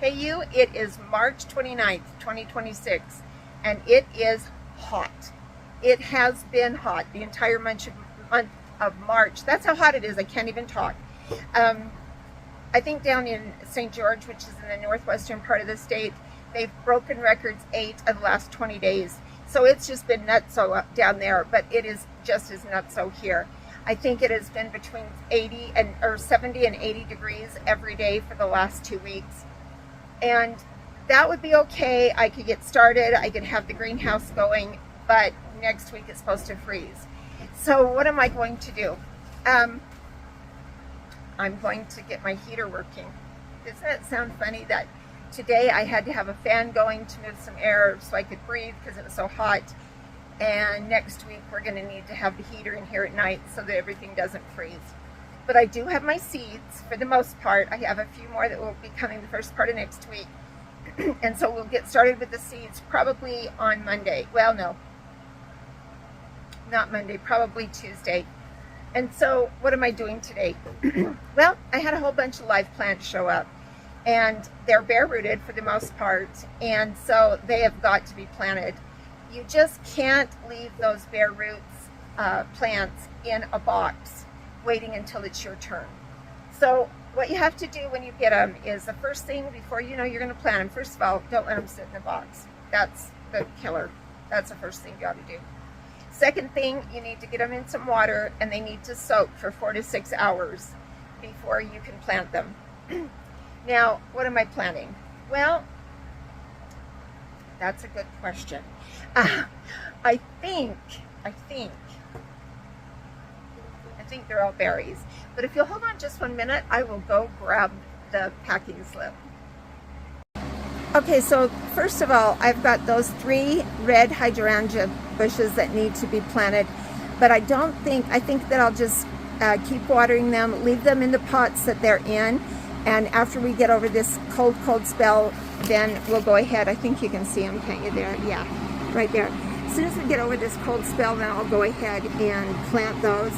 Hey you, it is March 29th, 2026, and it is hot. It has been hot the entire month of March. That's how hot it is. I can't even talk. Um, I think down in St. George, which is in the northwestern part of the state, they've broken records 8 of the last 20 days. So it's just been nuts so up down there, but it is just as nuts so here. I think it has been between 80 and or 70 and 80 degrees every day for the last 2 weeks. And that would be okay. I could get started. I could have the greenhouse going, but next week it's supposed to freeze. So what am I going to do? I'm going to get my heater working. Doesn't that sound funny that today I had to have a fan going to move some air so I could breathe because it was so hot? And next week we're going to need to have the heater in here at night so that everything doesn't freeze. But I do have my seeds for the most part. I have a few more that will be coming the first part of next week. And so we'll get started with the seeds probably on Monday. Well, no, not Monday, probably Tuesday. And so what am I doing today? Well, I had a whole bunch of live plants show up, and they're bare rooted for the most part. And so they have got to be planted. You just can't leave those bare roots plants in a box waiting until it's your turn. So what you have to do when you get them is the first thing before you know you're going to plant them, first of all, don't let them sit in the box. That's the killer. That's the first thing you ought to do. Second thing, you need to get them in some water, and they need to soak for 4 to 6 hours before you can plant them. Now, what am I planting? Well, that's a good question. I think they're all berries. But if you'll hold on just 1 minute, I will go grab the packing slip. Okay, so first of all, I've got those 3 red hydrangea bushes that need to be planted. But I think that I'll just keep watering them, leave them in the pots that they're in. And after we get over this cold spell, then we'll go ahead. I think you can see them, can't you, there? Yeah, right there. As soon as we get over this cold spell, then I'll go ahead and plant those.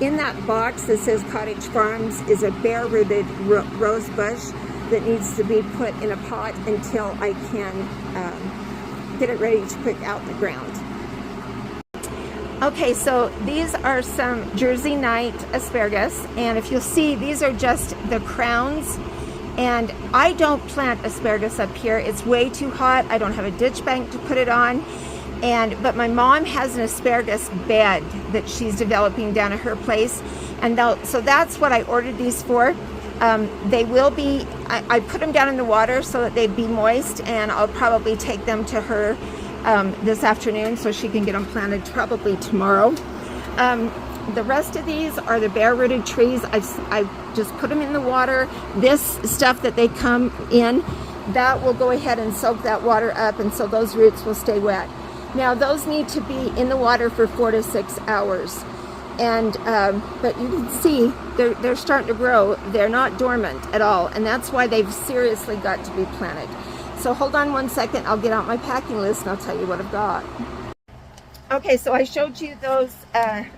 In that box that says Cottage Farms is a bare-rooted rose bush that needs to be put in a pot until I can get it ready to put out in the ground. Okay, so these are some Jersey Night asparagus, and if you'll see, these are just the crowns. And I don't plant asparagus up here. It's way too hot. I don't have a ditch bank to put it on. But my mom has an asparagus bed that she's developing down at her place, and so that's what I ordered these for. They will be, I put them down in the water so that they'd be moist, and I'll probably take them to her this afternoon so she can get them planted probably tomorrow. The rest of these are the bare-rooted trees. I've just put them in the water. This stuff that they come in, that will go ahead and soak that water up, and so those roots will stay wet. Now those need to be in the water for 4 to 6 hours, and but you can see they're starting to grow. They're not dormant at all, and that's why they've seriously got to be planted. So hold on 1 second. I'll get out my packing list and I'll tell you what I've got. Okay, so I showed you those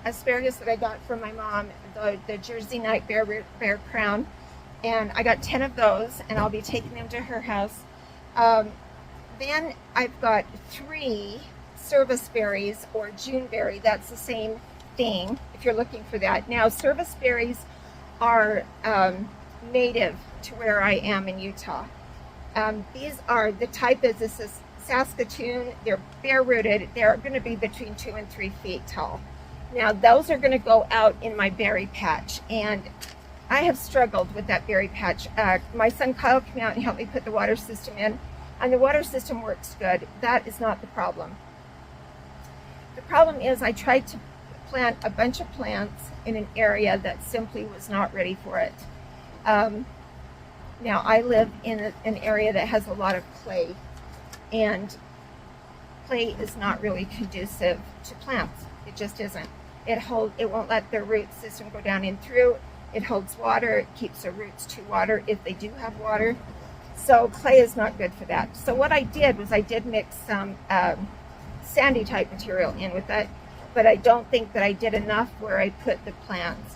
asparagus that I got from my mom, the Jersey Night Bare Crown, and I got 10 of those, and I'll be taking them to her house. Then I've got 3 service berries, or Juneberry. That's the same thing if you're looking for that. Now, service berries are native to where I am in Utah. These are the type is this is Saskatoon. They're bare rooted. They're going to be between 2 and 3 feet tall. Now those are going to go out in my berry patch, and I have struggled with that berry patch. My son Kyle came out and helped me put the water system in, and the water system works good. That is not the problem. The problem is I tried to plant a bunch of plants in an area that simply was not ready for it. Now I live in an area that has a lot of clay, and clay is not really conducive to plants. It just isn't. It won't let their root system go down in through. It holds water. It keeps the roots to water if they do have water. So clay is not good for that. So what I did was I did mix some sandy type material in with it, but I don't think that I did enough where I put the plants.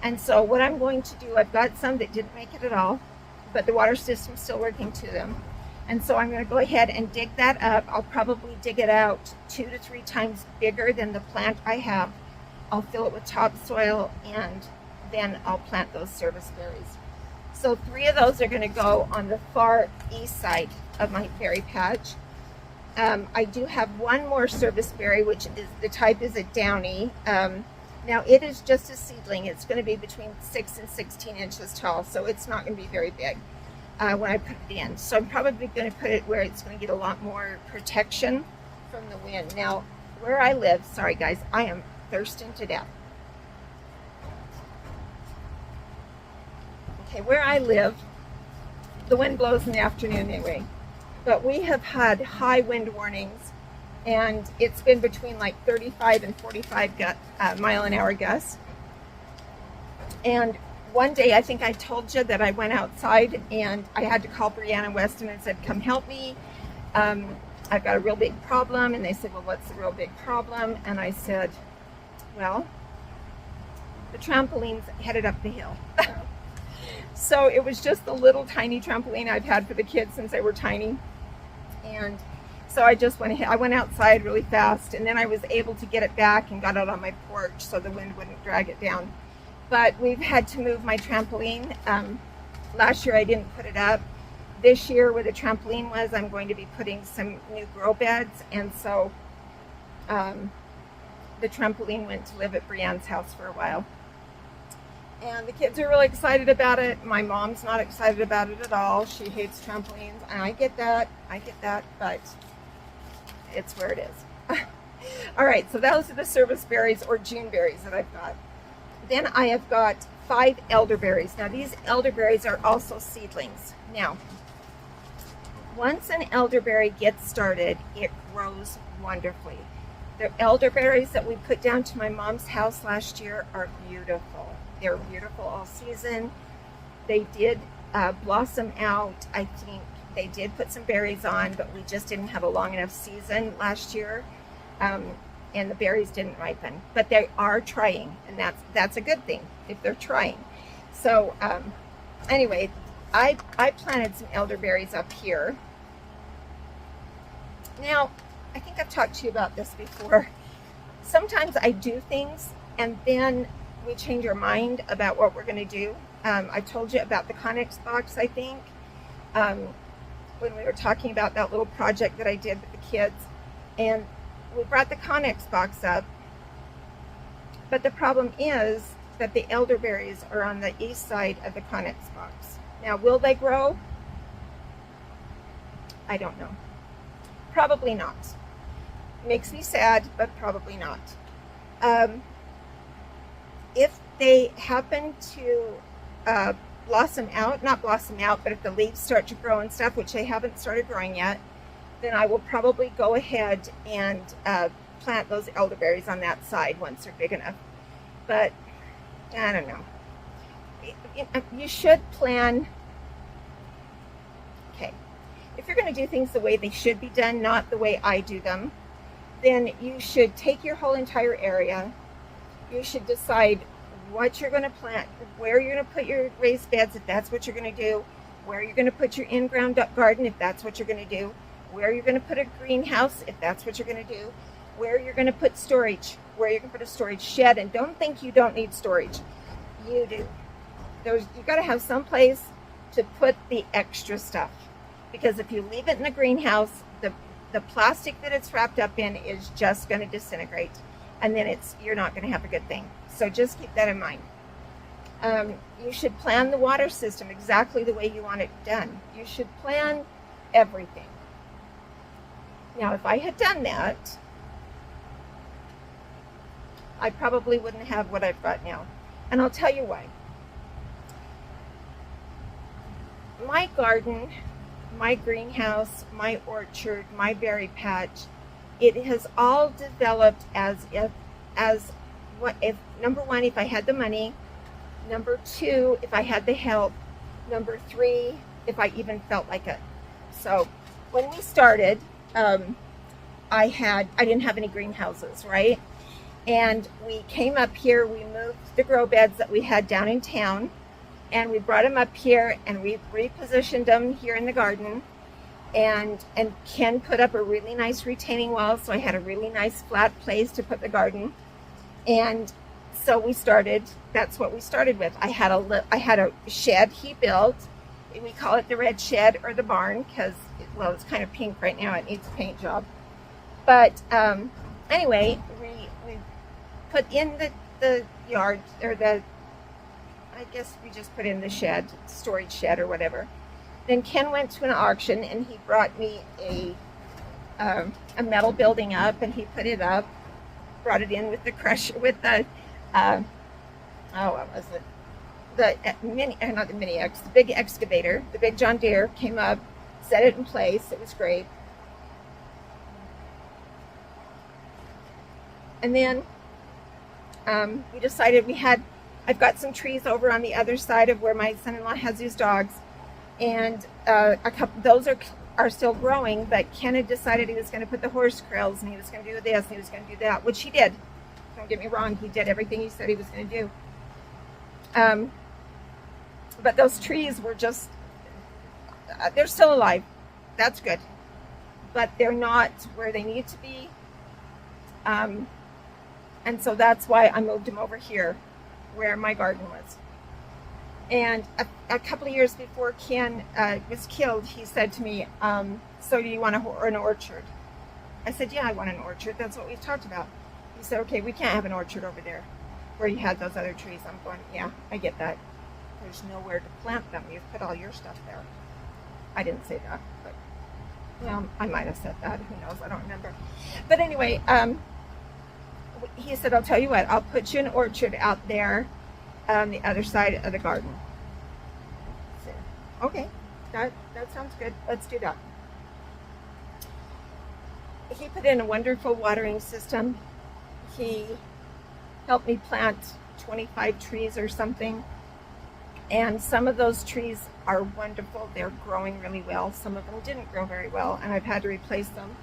And so what I'm going to do, I've got some that didn't make it at all. but the water system's still working to them. And so I'm going to go ahead and dig that up. I'll probably dig it out 2 to 3 times bigger than the plant I have. I'll fill it with topsoil, and then I'll plant those service berries. So 3 of those are going to go on the far east side of my berry patch. I do have 1 more service berry, which is, the type is a downy. Now it is just a seedling. It's going to be between 6 and 16 inches tall, so it's not going to be very big when I put it in. So I'm probably going to put it where it's going to get a lot more protection from the wind. Now, where I live, sorry guys, I am thirsting to death. Okay, where I live, the wind blows in the afternoon anyway, but we have had high wind warnings, and it's been between like 35 and 45 mile an hour gusts. And one day, I think I told you that I went outside and I had to call Brianna Weston and said, come help me. I've got a real big problem. And they said, well, what's the real big problem? And I said, well, the trampoline's headed up the hill. So it was just the little tiny trampoline I've had for the kids since they were tiny. And so I just went ahead, I went outside really fast, and then I was able to get it back and got out on my porch so the wind wouldn't drag it down. But we've had to move my trampoline. Last year I didn't put it up. This year, where the trampoline was, I'm going to be putting some new grow beds, and so the trampoline went to live at Brianne's house for a while. And the kids are really excited about it. My mom's not excited about it at all. She hates trampolines, and I get that, but it's where it is. All right, so those are the service berries or June berries that I've got. Then I have got 5 elderberries. Now these elderberries are also seedlings. Now, once an elderberry gets started, it grows wonderfully. The elderberries that we put down to my mom's house last year are beautiful. They're beautiful all season. They did blossom out. I think they did put some berries on, but we just didn't have a long enough season last year. And the berries didn't ripen, but they are trying, and that's a good thing if they're trying. So anyway, I planted some elderberries up here. Now, I think I've talked to you about this before. Sometimes I do things and then we change our mind about what we're going to do. I told you about the Connex box, I think, when we were talking about that little project that I did with the kids. And we brought the Connex box up, but the problem is that the elderberries are on the east side of the Connex box. Now, will they grow? I don't know. Probably not. Makes me sad, but probably not. If they happen to blossom out, not blossom out, but if the leaves start to grow and stuff, which they haven't started growing yet, then I will probably go ahead and plant those elderberries on that side once they're big enough. But I don't know. You should plan. Okay, if you're going to do things the way they should be done, not the way I do them, then you should take your whole entire area. You should decide what you're going to plant, where you're going to put your raised beds if that's what you're going to do, where you're going to put your in-ground garden if that's what you're going to do, where you're going to put a greenhouse if that's what you're going to do, where you're going to put storage, where you're going to put a storage shed. And don't think you don't need storage. You do. You've got to have some place to put the extra stuff, because if you leave it in the greenhouse, the plastic that it's wrapped up in is just going to disintegrate, and then you're not going to have a good thing. So just keep that in mind. You should plan the water system exactly the way you want it done. You should plan everything. Now, if I had done that, I probably wouldn't have what I've got now. And I'll tell you why. My garden, my greenhouse, my orchard, my berry patch, it has all developed as if number one, if I had the money, number two, if I had the help, number three, if I even felt like it. So when we started, I didn't have any greenhouses, right? And we came up here, we moved the grow beds that we had down in town, and we brought them up here and we repositioned them here in the garden. And Ken put up a really nice retaining wall, so I had a really nice flat place to put the garden. And so that's what we started with. I had a shed he built. We call it the red shed or the barn because, well, it's kind of pink right now. It needs a paint job. But anyway, we put in the yard, or I guess we just put in the shed, storage shed or whatever. Then Ken went to an auction and he brought me a metal building up, and he put it up, brought it in with the crusher, with the what was it? Not the mini X, the big excavator, the big John Deere came up, set it in place. It was great. And then we decided I've got some trees over on the other side of where my son-in-law has his dogs, and those are still growing, but Ken had decided he was going to put the horse krills, and he was going to do this, and he was going to do that, which he did. Don't get me wrong, he did everything he said he was going to do. But those trees were just, they're still alive. That's good. But they're not where they need to be. And so that's why I moved them over here, where my garden was. And a couple of years before Ken was killed, he said to me, so do you want an orchard? I said, yeah, I want an orchard. That's what we've talked about. He said, okay, we can't have an orchard over there where you had those other trees. I'm going, yeah, I get that. There's nowhere to plant them. You've put all your stuff there. I didn't say that, but well, I might have said that. Who knows? I don't remember. But anyway, he said, I'll tell you what, I'll put you an orchard out there on the other side of the garden. So, okay, that sounds good. Let's do that. He put in a wonderful watering system. He helped me plant 25 trees or something. And some of those trees are wonderful. They're growing really well. Some of them didn't grow very well, and I've had to replace them.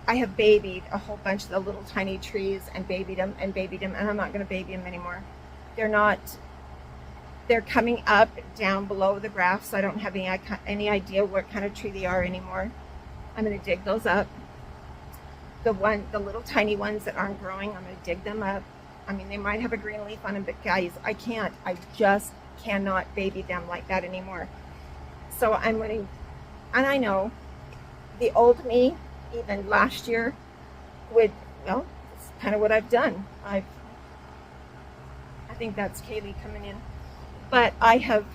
I have babied a whole bunch of the little tiny trees and babied them, and I'm not going to baby them anymore. They're coming up down below the grafts. I don't have any idea what kind of tree they are anymore. I'm going to dig those up. The little tiny ones that aren't growing, I'm going to dig them up. I mean, they might have a green leaf on them, but guys, I just cannot baby them like that anymore. So I'm going to, and I know the old me, even last year, it's kind of what I've done. I think that's Kaylee coming in. But I've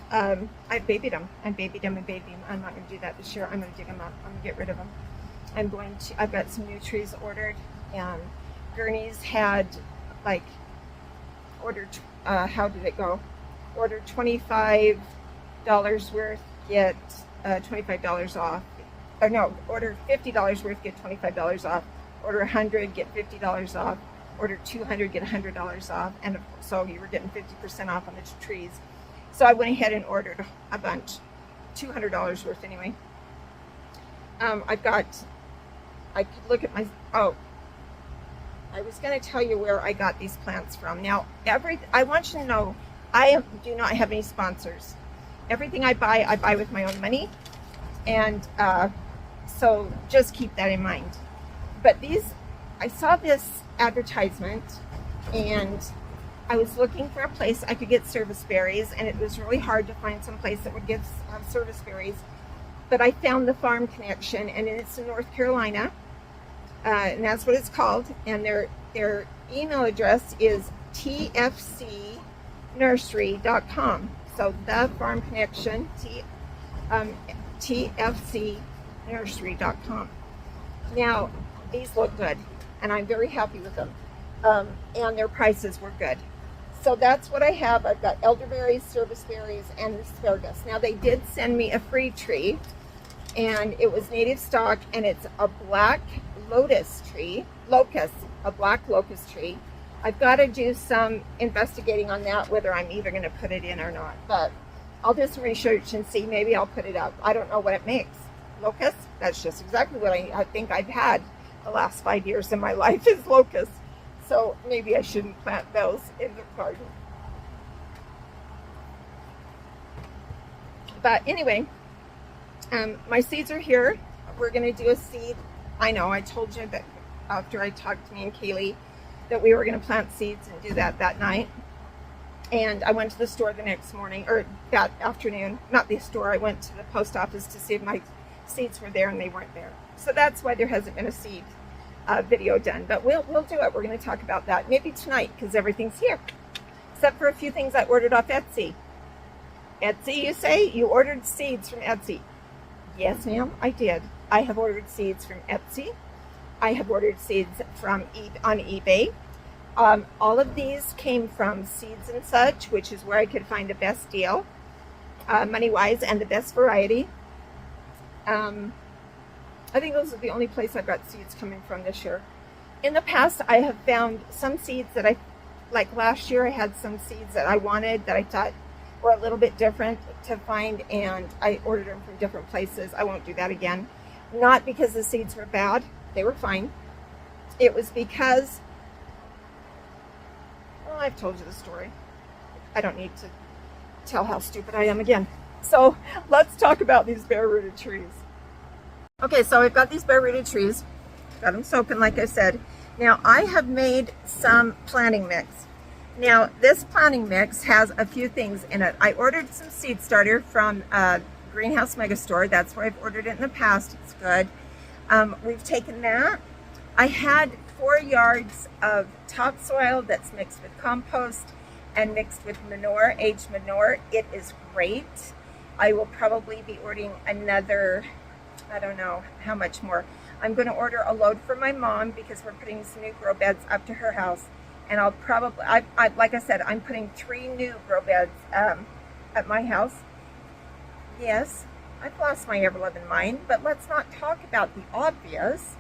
babied them and babied them and babied them. I'm not going to do that this year. I'm going to dig them up. I'm going to get rid of them. I've got some new trees ordered, and Gurney's had ordered, how did it go? Order $25 worth, get $25 off. Or no, order $50 worth, get $25 off. Order 100, get $50 off. Order 200, get $100 off. And so you were getting 50% off on the trees. So I went ahead and ordered a bunch, $200 worth anyway. I could look at I was going to tell you where I got these plants from. Now, I want you to know, I do not have any sponsors. Everything I buy with my own money. And so just keep that in mind. But I saw this advertisement, and I was looking for a place I could get service berries, and it was really hard to find some place that would give service berries. But I found the Farm Connection, and it's in North Carolina. And that's what it's called, and their email address is tfcnursery.com. So the Farm Connection, tfcnursery.com. Now, these look good, and I'm very happy with them, and their prices were good. So that's what I have. I've got elderberries, service berries, and asparagus. Now, they did send me a free tree, and it was native stock, and it's a black locust tree. I've got to do some investigating on that, whether I'm even going to put it in or not. But I'll do some research and see. Maybe I'll put it up. I don't know what it makes. Locust? That's just exactly what I think I've had the last 5 years in my life is locust. So maybe I shouldn't plant those in the garden. But anyway, my seeds are here. We're going to do a seed. I know I told you that after I talked to me and Kaylee that we were going to plant seeds and do that night. And I went to the store the next morning, or that afternoon. Not the store, I went to the post office to see if my seeds were there, and they weren't there. So that's why there hasn't been a seed video done. But we'll do it. We're going to talk about that maybe tonight, because everything's here. Except for a few things I ordered off Etsy. Etsy, you say? You ordered seeds from Etsy. Yes, ma'am, I did. I have ordered seeds from Etsy. I have ordered seeds from on eBay. All of these came from Seeds and Such, which is where I could find the best deal, money-wise, and the best variety. I think those are the only place I've got seeds coming from this year. In the past, I have found some seeds that like last year, I had some seeds that I wanted that I thought were a little bit different to find, and I ordered them from different places. I won't do that again. Not because the seeds were bad. They were fine. It was because, well, I've told you the story. I don't need to tell how stupid I am again. So let's talk about these bare-rooted trees. Okay, so I've got these bare-rooted trees. Got them soaking, like I said. Now, I have made some planting mix. Now, this planting mix has a few things in it. I ordered some seed starter from Greenhouse Megastore. That's where I've ordered it in the past. It's good. We've taken that. I had 4 yards of topsoil that's mixed with compost and mixed with manure, aged manure. It is great. I will probably be ordering another, I don't know how much more. I'm going to order a load for my mom because we're putting some new grow beds up to her house. And I'll probably, like I said, I'm putting 3 new grow beds at my house. Yes, I've lost my ever-loving mind, but let's not talk about the obvious.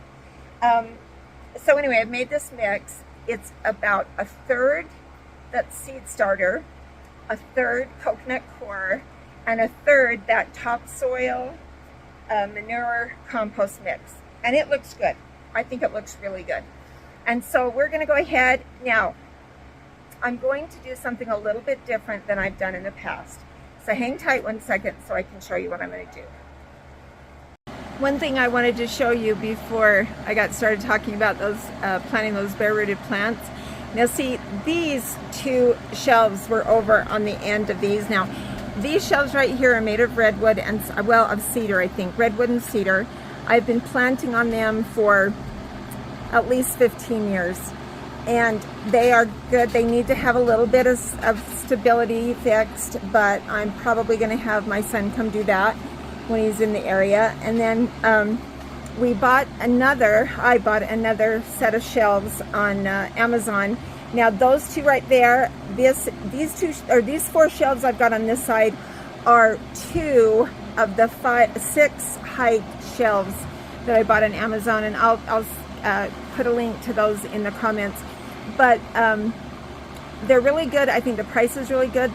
So anyway, I've made this mix. It's about 1/3 that seed starter, 1/3 coconut coir, and 1/3 that topsoil manure compost mix. And it looks good. I think it looks really good. And so we're going to go ahead. Now, I'm going to do something a little bit different than I've done in the past. So hang tight 1 second so I can show you what I'm going to do. One thing I wanted to show you before I got started talking about those planting those bare-rooted plants. Now see, these 2 shelves were over on the end of these. Now, these shelves right here are made of redwood and, well, of cedar, I think. Redwood and cedar. I've been planting on them for at least 15 years. And they are good. They need to have a little bit of stability fixed, but I'm probably going to have my son come do that when he's in the area. And then I bought another set of shelves on Amazon. Now those 2 right there, these 4 shelves I've got on this side are 2 of the 6 height shelves that I bought on Amazon, and I'll put a link to those in the comments. But they're really good. I think the price is really good.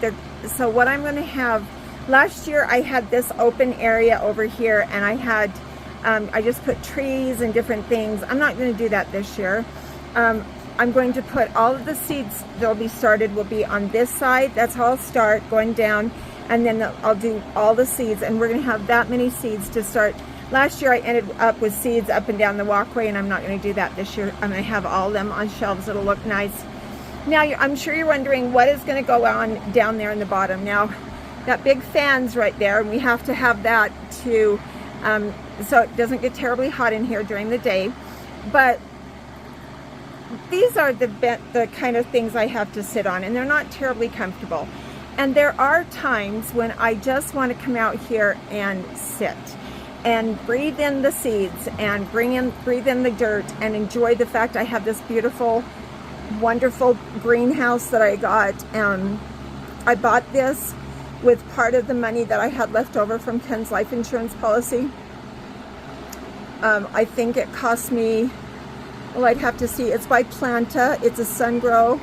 So what I'm going to have, last year I had this open area over here, and I had I just put trees and different things. I'm not going to do that this year. I'm going to put all of the seeds that'll be started will be on this side. That's how I'll start going down, and then I'll do all the seeds, and we're going to have that many seeds to start. Last year I ended up with seeds up and down the walkway, and I'm not going to do that this year. I'm going to have all of them on shelves that'll look nice. Now, I'm sure you're wondering what is going to go on down there in the bottom. Now, that big fan's right there, and we have to have that to, so it doesn't get terribly hot in here during the day. But these are the kind of things I have to sit on, and they're not terribly comfortable. And there are times when I just want to come out here and sit and breathe in the seeds and breathe in the dirt and enjoy the fact I have this beautiful, wonderful greenhouse that I got. I bought this with part of the money that I had left over from Ken's life insurance policy. I think it cost me, well, I'd have to see. It's by Planta. It's a sun grow.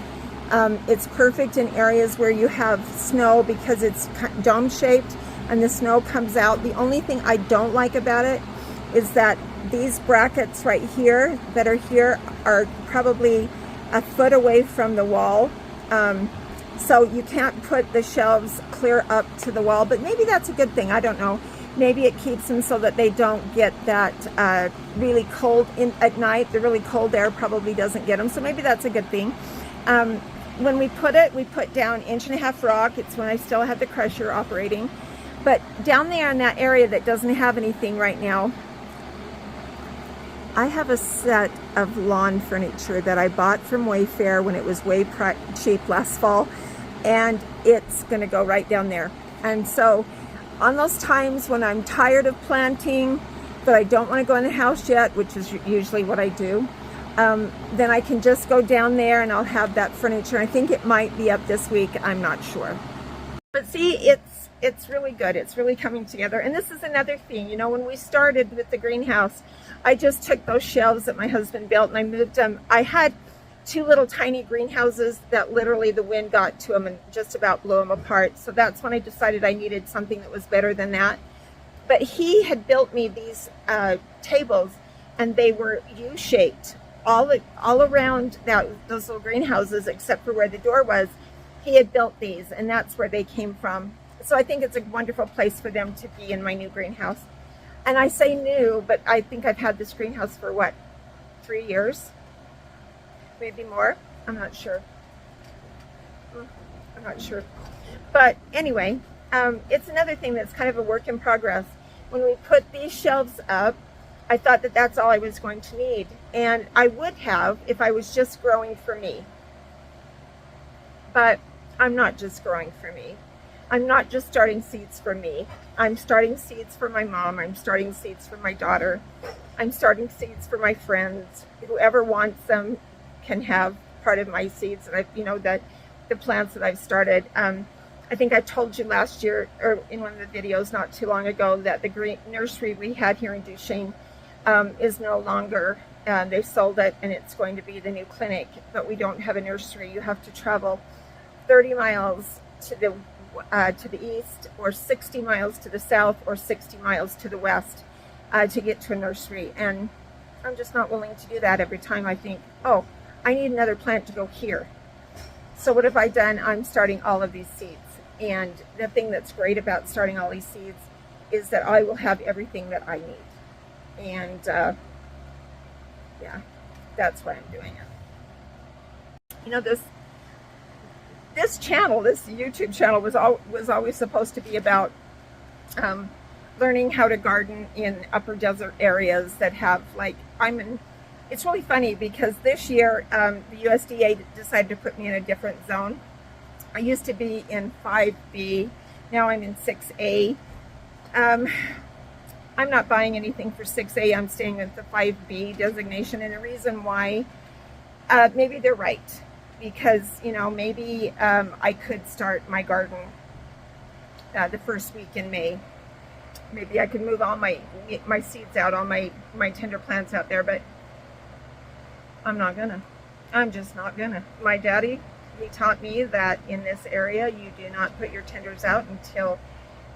It's perfect in areas where you have snow because it's dome shaped and the snow comes out. The only thing I don't like about it is that these brackets right here that are here are probably a foot away from the wall. So you can't put the shelves clear up to the wall, but maybe that's a good thing. I don't know. Maybe it keeps them so that they don't get that really cold at night. The really cold air probably doesn't get them. So maybe that's a good thing. When we put down 1.5 inch rock. It's when I still had the crusher operating. But down there in that area that doesn't have anything right now, I have a set of lawn furniture that I bought from Wayfair when it was way cheap last fall, and it's going to go right down there. And so on those times when I'm tired of planting, but I don't want to go in the house yet, which is usually what I do, then I can just go down there and I'll have that furniture. I think it might be up this week. I'm not sure. But see, it's really good. It's really coming together. And this is another thing, you know, when we started with the greenhouse, I just took those shelves that my husband built and I moved them. I had 2 little tiny greenhouses that literally the wind got to them and just about blew them apart. So that's when I decided I needed something that was better than that. But he had built me these tables, and they were U-shaped all around those little greenhouses, except for where the door was. He had built these, and that's where they came from. So I think it's a wonderful place for them to be in my new greenhouse. And I say new, but I think I've had this greenhouse for what, 3 years? Maybe more? I'm not sure. I'm not sure. But anyway, it's another thing that's kind of a work in progress. When we put these shelves up, I thought that that's all I was going to need. And I would have if I was just growing for me. But I'm not just growing for me. I'm not just starting seeds for me. I'm starting seeds for my mom. I'm starting seeds for my daughter. I'm starting seeds for my friends. Whoever wants them can have part of my seeds. And the plants that I've started. I think I told you last year, or in one of the videos not too long ago, that the green nursery we had here in Duchesne is no longer. They sold it, and it's going to be the new clinic. But we don't have a nursery. You have to travel 30 miles to the east, or 60 miles to the south, or 60 miles to the west to get to a nursery. And I'm just not willing to do that every time I think, oh, I need another plant to go here. So what have I done? I'm starting all of these seeds. And the thing that's great about starting all these seeds is that I will have everything that I need. And yeah, that's why I'm doing it. You know, this channel, this YouTube channel was always supposed to be about learning how to garden in upper desert areas that have, like, it's really funny because this year the USDA decided to put me in a different zone. I used to be in 5B, now I'm in 6A. I'm not buying anything for 6A, I'm staying with the 5B designation, and the reason why, maybe they're right. Because, you know, maybe I could start my garden the first week in May. Maybe I could move all my seeds out, all my tender plants out there, but I'm not gonna. I'm just not gonna. My daddy, he taught me that in this area you do not put your tenders out until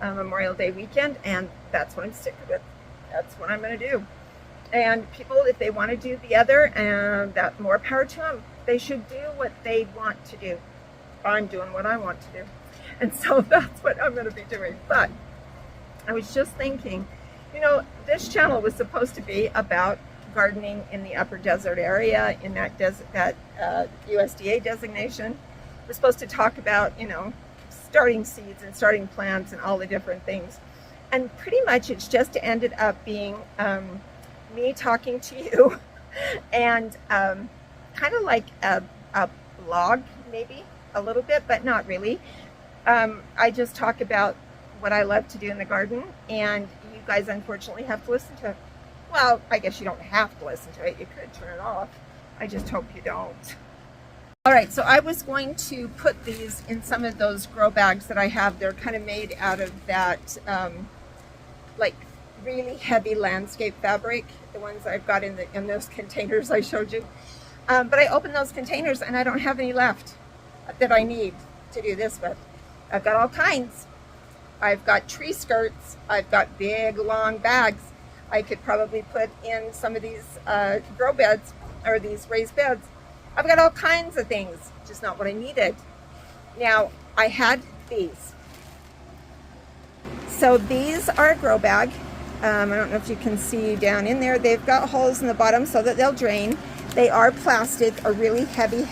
Memorial Day weekend, and that's what I'm sticking with. That's what I'm gonna do. And people, if they want to do the other, that more power to them. They should do what they want to do. I'm doing what I want to do. And so that's what I'm going to be doing. But I was just thinking, you know, this channel was supposed to be about gardening in the upper desert area, in that USDA designation. We're supposed to talk about, you know, starting seeds and starting plants and all the different things. And pretty much it's just ended up being me talking to you and kind of like a blog, maybe a little bit, but not really. I just talk about what I love to do in the garden, and you guys unfortunately have to listen to it. Well, I guess you don't have to listen to it. You could turn it off. I just hope you don't. All right, so I was going to put these in some of those grow bags that I have. They're kind of made out of that like really heavy landscape fabric, the ones I've got in those containers I showed you. But I opened those containers and I don't have any left that I need to do this with. I've got all kinds. I've got tree skirts. I've got big, long bags. I could probably put in some of these grow beds, or these raised beds. I've got all kinds of things, just not what I needed. Now, I had these. So these are a grow bag. I don't know if you can see down in there. They've got holes in the bottom so that they'll drain. They are plastic, a really heavy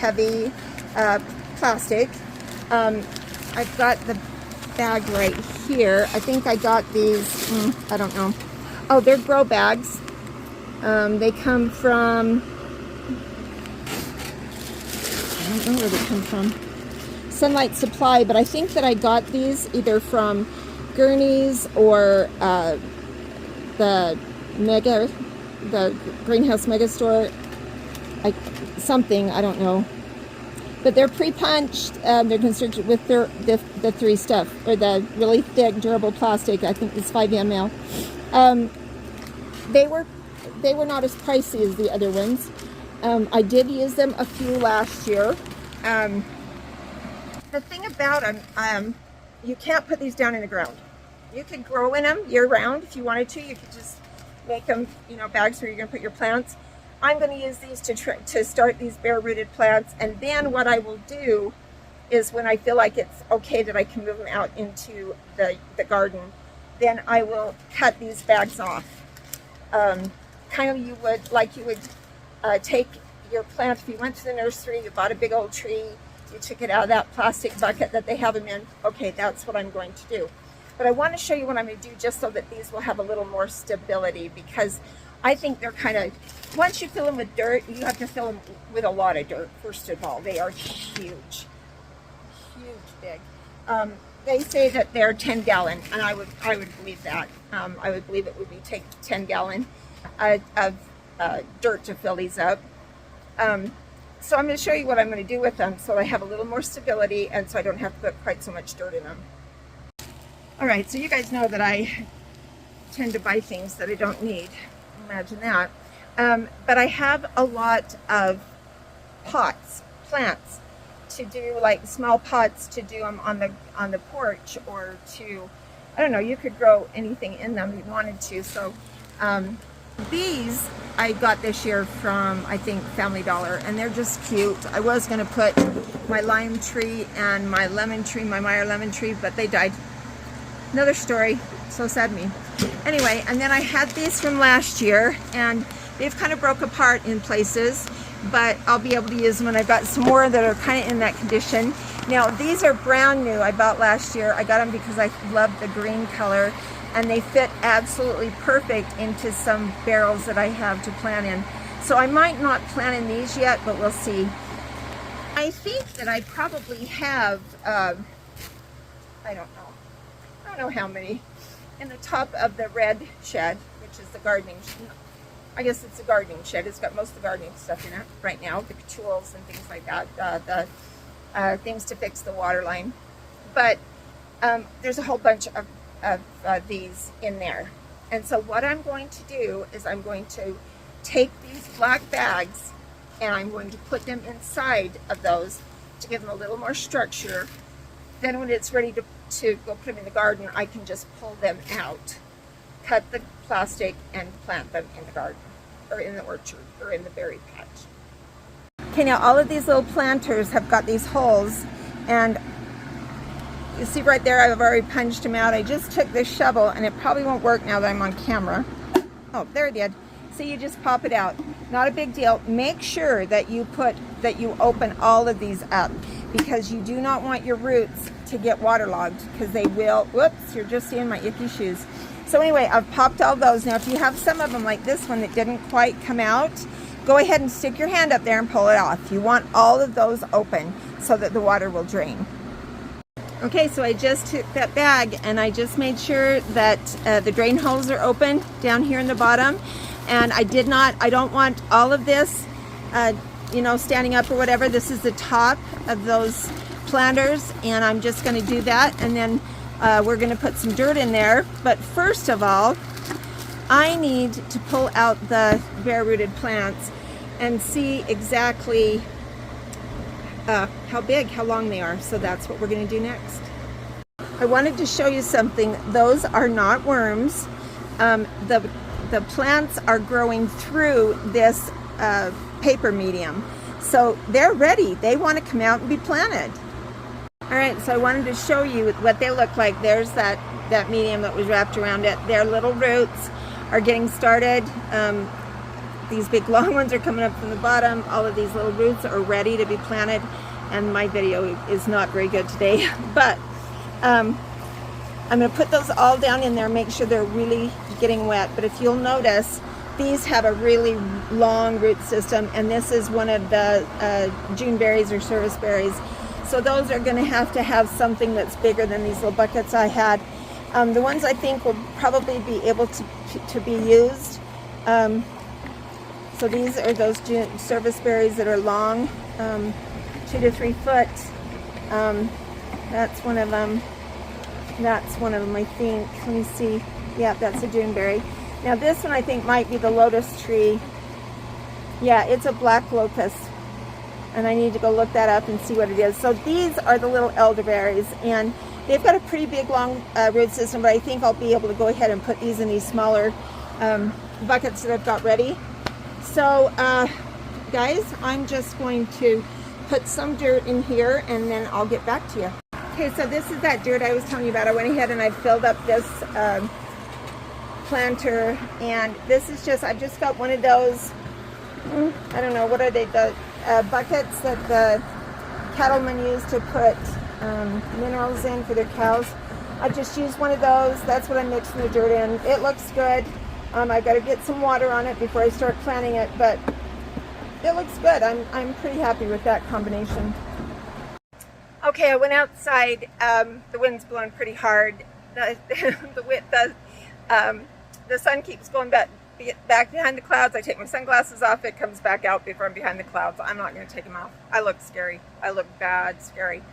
plastic. I've got the bag right here. I think I got these, I don't know. Oh, they're grow bags. They come from, I don't know where they come from. Sunlight Supply, but I think that I got these either from Gurney's or the Greenhouse Mega Store, something, I don't know. But they're pre-punched. They're constructed with the 3 stuff, or the really thick, durable plastic. I think it's 5 ml. They were not as pricey as the other ones. I did use them a few last year. The thing about them, you can't put these down in the ground. You could grow in them year-round if you wanted to. You could just make them, bags where you're going to put your plants. I'm going to use these to start these bare-rooted plants, and then what I will do is when I feel like it's okay that I can move them out into the garden, then I will cut these bags off. Kind of you would take your plant, if you went to the nursery, you bought a big old tree, you took it out of that plastic bucket that they have them in. Okay, that's what I'm going to do. But I want to show you what I'm going to do just so that these will have a little more stability, because I think they're kind of, once you fill them with dirt, you have to fill them with a lot of dirt, first of all. They are huge, big. They say that they're 10 gallon, and I would believe that. I would believe it would be take 10 gallon of dirt to fill these up. So I'm going to show you what I'm going to do with them so I have a little more stability and so I don't have to put quite so much dirt in them. All right, so you guys know that I tend to buy things that I don't need. Imagine that. But I have a lot of pots, plants, to do, like small pots to do them on the porch, or to, I don't know, you could grow anything in them you wanted to. So these I got this year from, I think, Family Dollar, and they're just cute. I was going to put my lime tree and my lemon tree, my Meyer lemon tree, but they died. Another story. So sad me. Anyway, and then I had these from last year, and they've kind of broke apart in places, but I'll be able to use them, and I've got some more that are kind of in that condition. Now, these are brand new. I bought last year. I got them because I love the green color, and they fit absolutely perfect into some barrels that I have to plant in. So I might not plant in these yet, but we'll see. I think that I probably have, I don't know how many, in the top of the red shed, which is the gardening shed. I guess it's a gardening shed. It's got most of the gardening stuff in it right now, the tools and things like that, the things to fix the water line. But there's a whole bunch of these in there. And so what I'm going to do is I'm going to take these black bags and I'm going to put them inside of those to give them a little more structure. Then when it's ready to go put them in the garden, I can just pull them out, cut the plastic, and plant them in the garden, or in the orchard, or in the berry patch. Okay, now all of these little planters have got these holes, and you see right there, I've already punched them out. I just took this shovel, and it probably won't work now that I'm on camera. Oh, there it did. So you just pop it out. Not a big deal. Make sure that you open all of these up, because you do not want your roots to get waterlogged, because they will. Whoops, you're just seeing my icky shoes. So anyway, I've popped all those. Now if you have some of them like this one that didn't quite come out, go ahead and stick your hand up there and pull it off. You want all of those open so that the water will drain. Okay, so I just took that bag and I just made sure that the drain holes are open down here in the bottom. And I don't want all of this, standing up or whatever. This is the top of those planters, and I'm just going to do that, and then we're going to put some dirt in there. But first of all, I need to pull out the bare-rooted plants and see exactly how big, how long they are. So that's what we're going to do next. I wanted to show you something. Those are not worms. The plants are growing through this paper medium. So they're ready. They want to come out and be planted. All right, so I wanted to show you what they look like. There's that medium that was wrapped around it. Their little roots are getting started. These big long ones are coming up from the bottom. All of these little roots are ready to be planted, and my video is not very good today, but I'm going to put those all down in there, make sure they're really getting wet. But if you'll notice, these have a really long root system, and this is one of the June berries or service berries. So those are going to have something that's bigger than these little buckets I had. The ones I think will probably be able to be used. So these are those June service berries that are long, 2 to 3 foot. That's one of them. That's one of them, I think. Let me see. Yeah, that's a June berry. Now this one I think might be the lotus tree. Yeah, it's a black locust, and I need to go look that up and see what it is. So these are the little elderberries, and they've got a pretty big long root system, but I think I'll be able to go ahead and put these in these smaller buckets that I've got ready. So guys, I'm just going to put some dirt in here, and then I'll get back to you. Okay, so this is that dirt I was telling you about. I went ahead and I filled up this planter, and this is just, I've just got one of those, I don't know, what are they, the buckets that the cattlemen use to put minerals in for their cows. I just used one of those. That's what I'm mixing the dirt in. It looks good. I got to get some water on it before I start planting it, but it looks good. I'm pretty happy with that combination. Okay, I went outside. The wind's blowing pretty hard. The sun keeps going back behind the clouds. I take my sunglasses off. It comes back out before I'm behind the clouds. I'm not going to take them off. I look scary. I look bad, scary.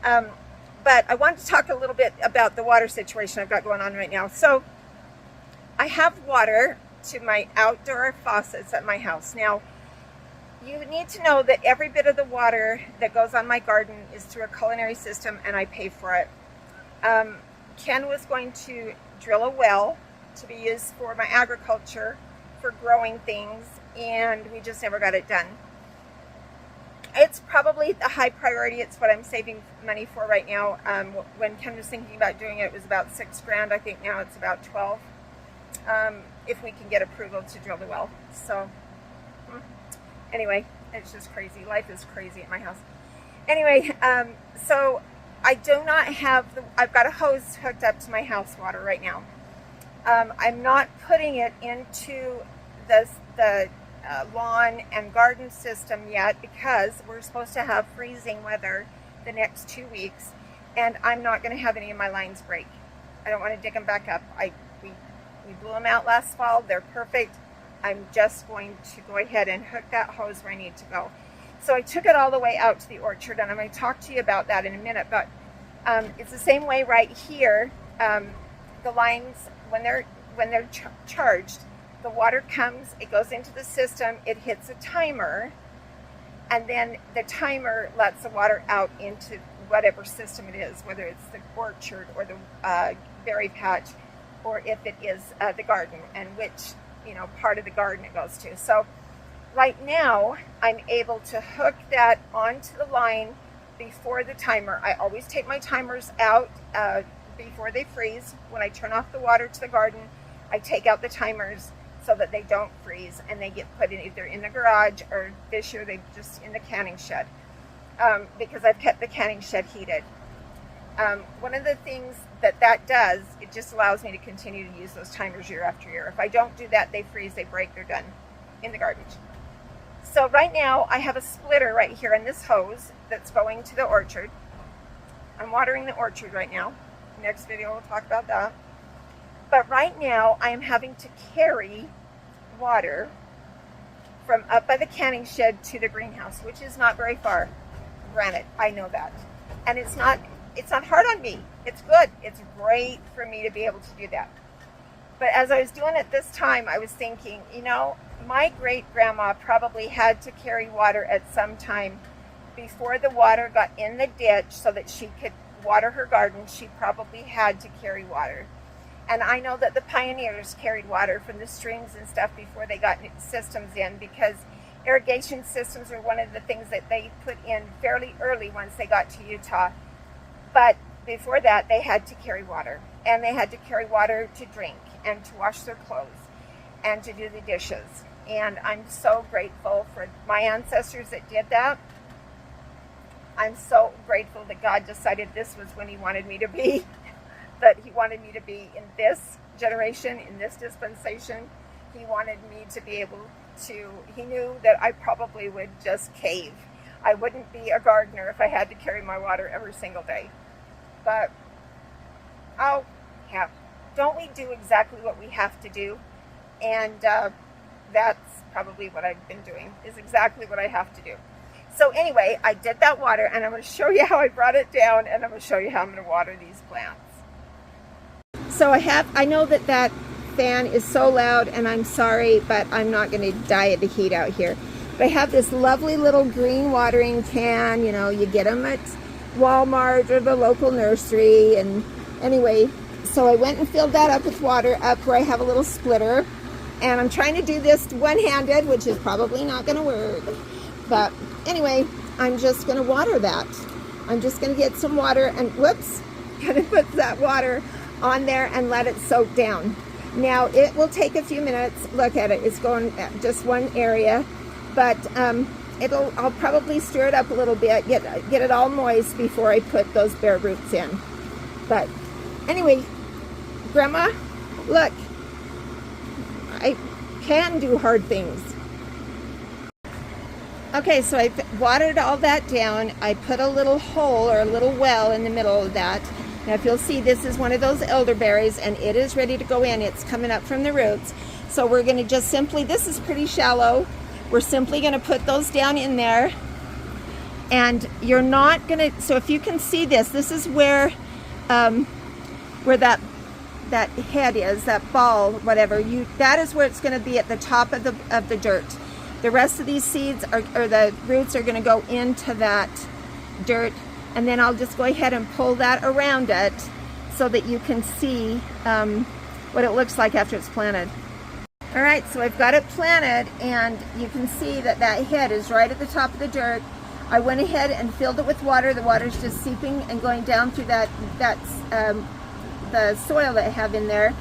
But I want to talk a little bit about the water situation I've got going on right now. So I have water to my outdoor faucets at my house. Now, you need to know that every bit of the water that goes on my garden is through a culinary system, and I pay for it. Ken was going to drill a well to be used for my agriculture, for growing things, and we just never got it done. It's probably a high priority. It's what I'm saving money for right now. When Ken was thinking about doing it, it was about $6,000. I think now it's about 12. If we can get approval to drill the well. So anyway, it's just crazy. Life is crazy at my house. Anyway, so I do not have I've got a hose hooked up to my house water right now. I'm not putting it into the lawn and garden system yet, because we're supposed to have freezing weather the next 2 weeks, and I'm not going to have any of my lines break. I don't want to dig them back up. We blew them out last fall. They're perfect. I'm just going to go ahead and hook that hose where I need to go. So I took it all the way out to the orchard, and I'm going to talk to you about that in a minute. But it's the same way right here. The lines, when they're charged, the water comes, it goes into the system, it hits a timer, and then the timer lets the water out into whatever system it is, whether it's the orchard or the berry patch, or if it is the garden, and which part of the garden it goes to. So right now I'm able to hook that onto the line before the timer. I always take my timers out before they freeze. When I turn off the water to the garden, I take out the timers so that they don't freeze, and they get put in either in the garage, or this year they just in the canning shed, because I've kept the canning shed heated. One of the things that does, it just allows me to continue to use those timers year after year. If I don't do that, they freeze, they break, they're done in the garden. So right now I have a splitter right here in this hose that's going to the orchard. I'm watering the orchard right now. Next video we'll talk about that. But right now I am having to carry water from up by the canning shed to the greenhouse, which is not very far. Granted, I know that. And it's not hard on me. It's good. It's great for me to be able to do that. But as I was doing it this time, I was thinking, my great-grandma probably had to carry water at some time before the water got in the ditch so that she could water her garden. She probably had to carry water. And I know that the pioneers carried water from the streams and stuff before they got systems in, because irrigation systems are one of the things that they put in fairly early once they got to Utah. But before that, they had to carry water, and they had to carry water to drink and to wash their clothes and to do the dishes. And I'm so grateful for my ancestors that did that. I'm so grateful that God decided this was when he wanted me to be, that he wanted me to be in this generation, in this dispensation. He wanted me to be able to, he knew that I probably would just cave. I wouldn't be a gardener if I had to carry my water every single day. But, oh, yeah, don't we do exactly what we have to do? And that's probably what I've been doing, is exactly what I have to do. So anyway, I did that water, and I'm going to show you how I brought it down, and I'm going to show you how I'm going to water these plants. So I know that that fan is so loud, and I'm sorry, but I'm not going to die of the heat out here. But I have this lovely little green watering can. You know, you get them at Walmart or the local nursery. And anyway, so I went and filled that up with water up where I have a little splitter. And I'm trying to do this one-handed, which is probably not going to work. But anyway, I'm just going to water that. I'm just going to get some water and, whoops, going to put that water on there and let it soak down. Now, it will take a few minutes. Look at it. It's going just one area. But I'll probably stir it up a little bit, get it all moist before I put those bare roots in. But anyway, Grandma, look, I can do hard things. Okay, so I watered all that down. I put a little hole or a little well in the middle of that. Now, if you'll see, this is one of those elderberries, and it is ready to go in. It's coming up from the roots. So we're going to just simply, this is pretty shallow. We're simply going to put those down in there. And you're not going to, so if you can see this, this is where that head is, that ball, whatever, that is where it's going to be at the top of the dirt. The rest of these seeds or the roots are going to go into that dirt, and then I'll just go ahead and pull that around it so that you can see what it looks like after it's planted. All right, so I've got it planted, and you can see that that head is right at the top of the dirt. I went ahead and filled it with water. The water's just seeping and going down through the soil that I have in there,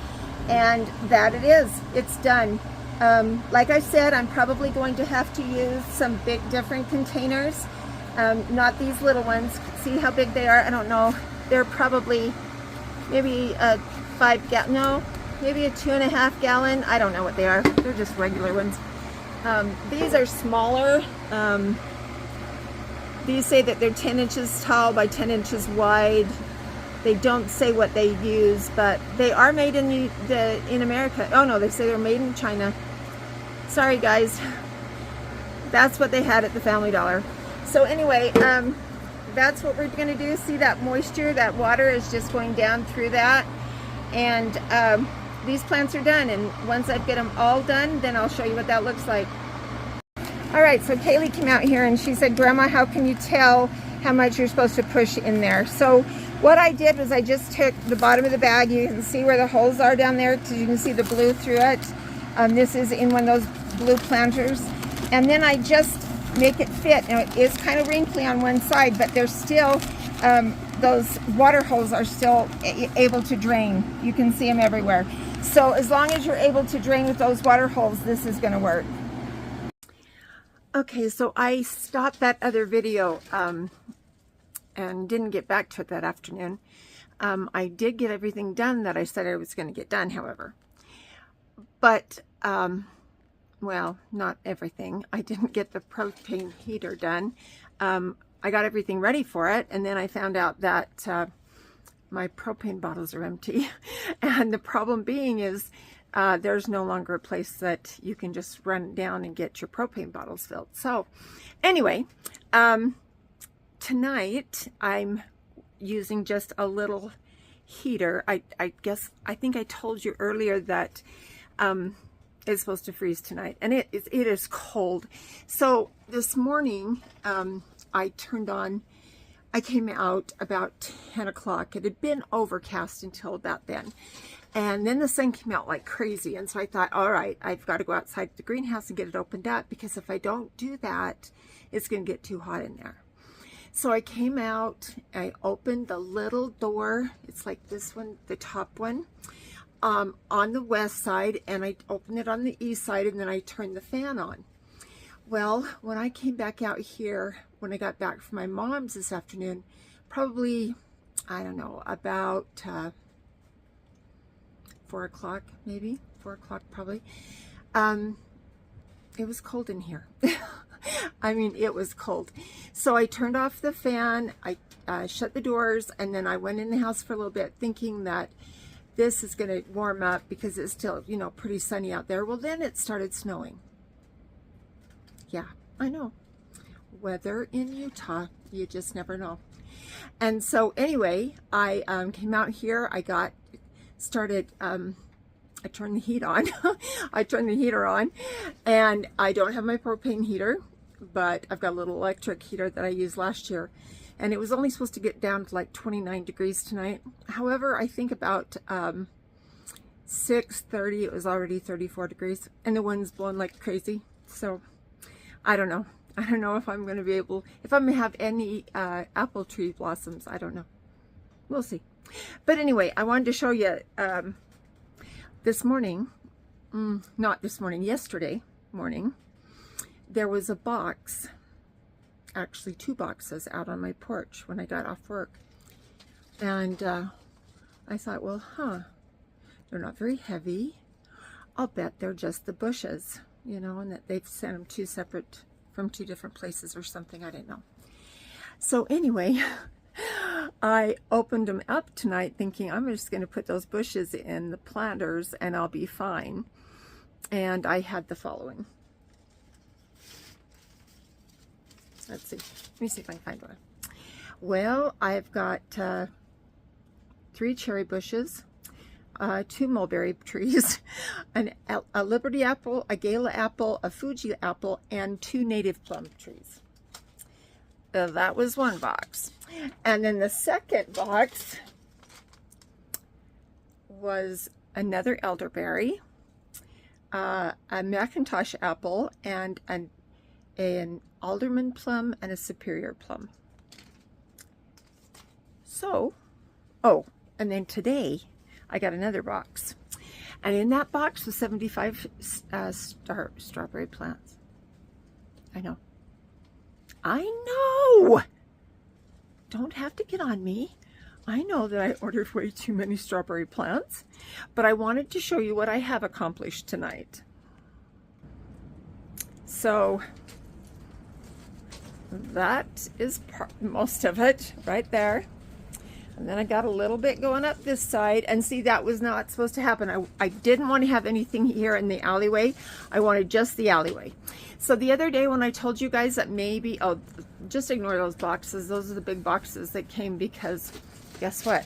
and that it is. It's done. Like I said, I'm probably going to have to use some big different containers, not these little ones. See how big they are? I don't know. They're probably maybe a 5 gallon, no, maybe a 2.5 gallon. I don't know what they are. They're just regular ones. These are smaller. These say that they're 10 inches tall by 10 inches wide. They don't say what they use, but they are made in America. Oh no, they say they're made in China. Sorry guys, that's what they had at the Family Dollar. So anyway, that's what we're going to do. See that moisture, that water is just going down through that, and these plants are done. And once I get them all done, then I'll show you what that looks like. All right, so Kaylee came out here and she said, Grandma, how can you tell how much you're supposed to push in there? So what I did was I just took the bottom of the bag. You can see where the holes are down there, because you can see the blue through it. This is in one of those blue planters. And then I just make it fit. Now it is kind of wrinkly on one side, but there's still, those water holes are still able to drain. You can see them everywhere. So as long as you're able to drain with those water holes, this is going to work. Okay, so I stopped that other video and didn't get back to it that afternoon. I did get everything done that I said I was going to get done, however. But, well, not everything. I didn't get the propane heater done. I got everything ready for it, and then I found out that my propane bottles are empty. And the problem being is there's no longer a place that you can just run down and get your propane bottles filled. So anyway, tonight I'm using just a little heater. I think I told you earlier that it's supposed to freeze tonight, and it is cold. So this morning I came out about 10 o'clock. It had been overcast until about then. And then the sun came out like crazy. And so I thought, all right, I've got to go outside the greenhouse and get it opened up, because if I don't do that, it's going to get too hot in there. So I came out, I opened the little door. It's like this one, the top one, on the west side, and I opened it on the east side, and then I turned the fan on. Well, when I came back out here, when I got back from my mom's this afternoon, probably, I don't know, about 4 o'clock, maybe 4 o'clock probably. It was cold in here. I mean, it was cold. So I turned off the fan, I shut the doors, and then I went in the house for a little bit thinking that this is going to warm up because it's still, you know, pretty sunny out there. Well, then it started snowing. Yeah, I know. Weather in Utah, you just never know. And so anyway, I came out here, I turned the heat on. I turned the heater on, and I don't have my propane heater, but I've got a little electric heater that I used last year, and it was only supposed to get down to like 29 degrees tonight. However, I think about 6:30 it was already 34 degrees, and the wind's blowing like crazy. So I don't know. I don't know if I'm going to be able, if I'm going to have any apple tree blossoms. I don't know. We'll see. But anyway, I wanted to show you this morning, not this morning, yesterday morning, there was a box, actually 2 boxes out on my porch when I got off work. And I thought, well, they're not very heavy. I'll bet they're just the bushes, you know, and that they've sent them from 2 different places or something. I didn't know. So anyway, I opened them up tonight thinking I'm just going to put those bushes in the planters and I'll be fine. And I had the following. Let's see. Let me see if I can find one. Well, I've got 3 cherry bushes, 2 mulberry trees, a Liberty apple, a Gala apple, a Fuji apple, and 2 native plum trees. That was one box. And then the second box was another elderberry, a Macintosh apple, and an alderman plum and a superior plum. So, oh, and then today I got another box. And in that box was 75 strawberry plants. I know. I know! Don't have to get on me. I know that I ordered way too many strawberry plants, but I wanted to show you what I have accomplished tonight. So that is most of it right there. And then I got a little bit going up this side, and see, that was not supposed to happen. I didn't want to have anything here in the alleyway. I wanted just the alleyway. So the other day when I told you guys that maybe, oh, just ignore those boxes. Those are the big boxes that came because guess what?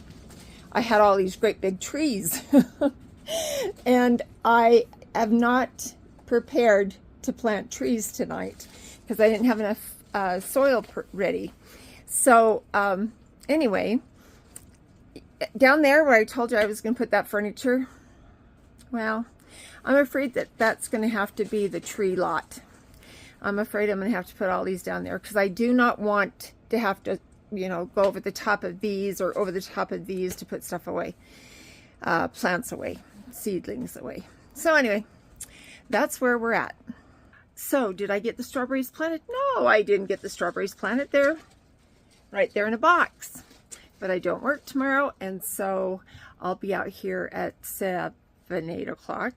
I had all these great big trees. And I have not prepared to plant trees tonight because I didn't have enough soil ready. So anyway, down there where I told you I was going to put that furniture, well, I'm afraid that that's going to have to be the tree lot. I'm afraid I'm going to have to put all these down there because I do not want to have to, you know, go over the top of these or over the top of these to put stuff away, plants away, seedlings away. So anyway, that's where we're at. So did I get the strawberries planted? No, I didn't get the strawberries planted. There, right there in a box. But I don't work tomorrow, and so I'll be out here at 8 o'clock.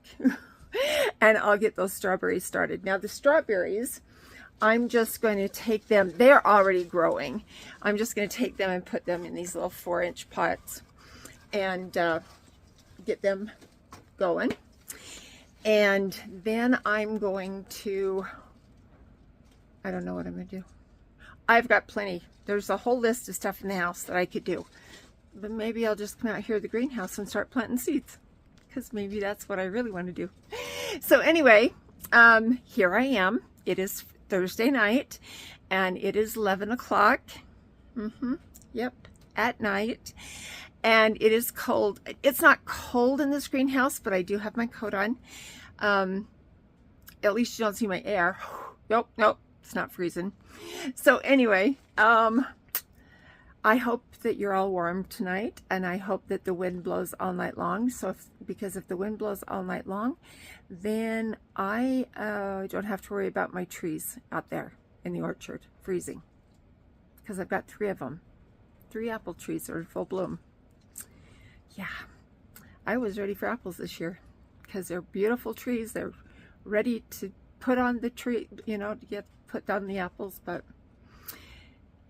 And I'll get those strawberries started. Now the strawberries, I'm just going to take them, they're already growing. I'm just going to take them and put them in these little 4-inch pots and get them going. And then I'm going to, I don't know what I'm going to do. I've got plenty. There's a whole list of stuff in the house that I could do. But maybe I'll just come out here to the greenhouse and start planting seeds. Because maybe that's what I really want to do. So anyway, here I am. It is Thursday night, and it is 11 o'clock. Yep, at night. And it is cold. It's not cold in this greenhouse, but I do have my coat on. At least you don't see my air. Nope, it's not freezing. So anyway, I hope that you're all warm tonight, and I hope that the wind blows all night long. So because if the wind blows all night long, then I don't have to worry about my trees out there in the orchard freezing, because I've got 3 of them. 3 apple trees that are in full bloom. Yeah, I was ready for apples this year because they're beautiful trees. They're ready to put on the tree, you know, to get put down the apples. But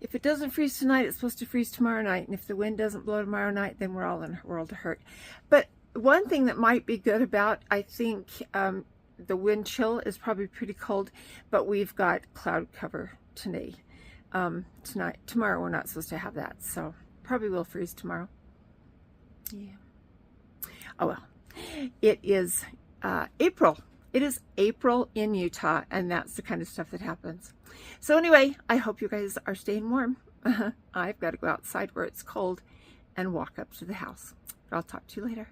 if it doesn't freeze tonight, it's supposed to freeze tomorrow night. And if the wind doesn't blow tomorrow night, then we're all in a world of hurt. But one thing that might be good about, I think, the wind chill is probably pretty cold, but we've got cloud cover today. Tomorrow we're not supposed to have that, so probably will freeze tomorrow. Yeah. Oh well. It is April. It is April in Utah, and that's the kind of stuff that happens. So anyway, I hope you guys are staying warm. I've got to go outside where it's cold and walk up to the house. But I'll talk to you later.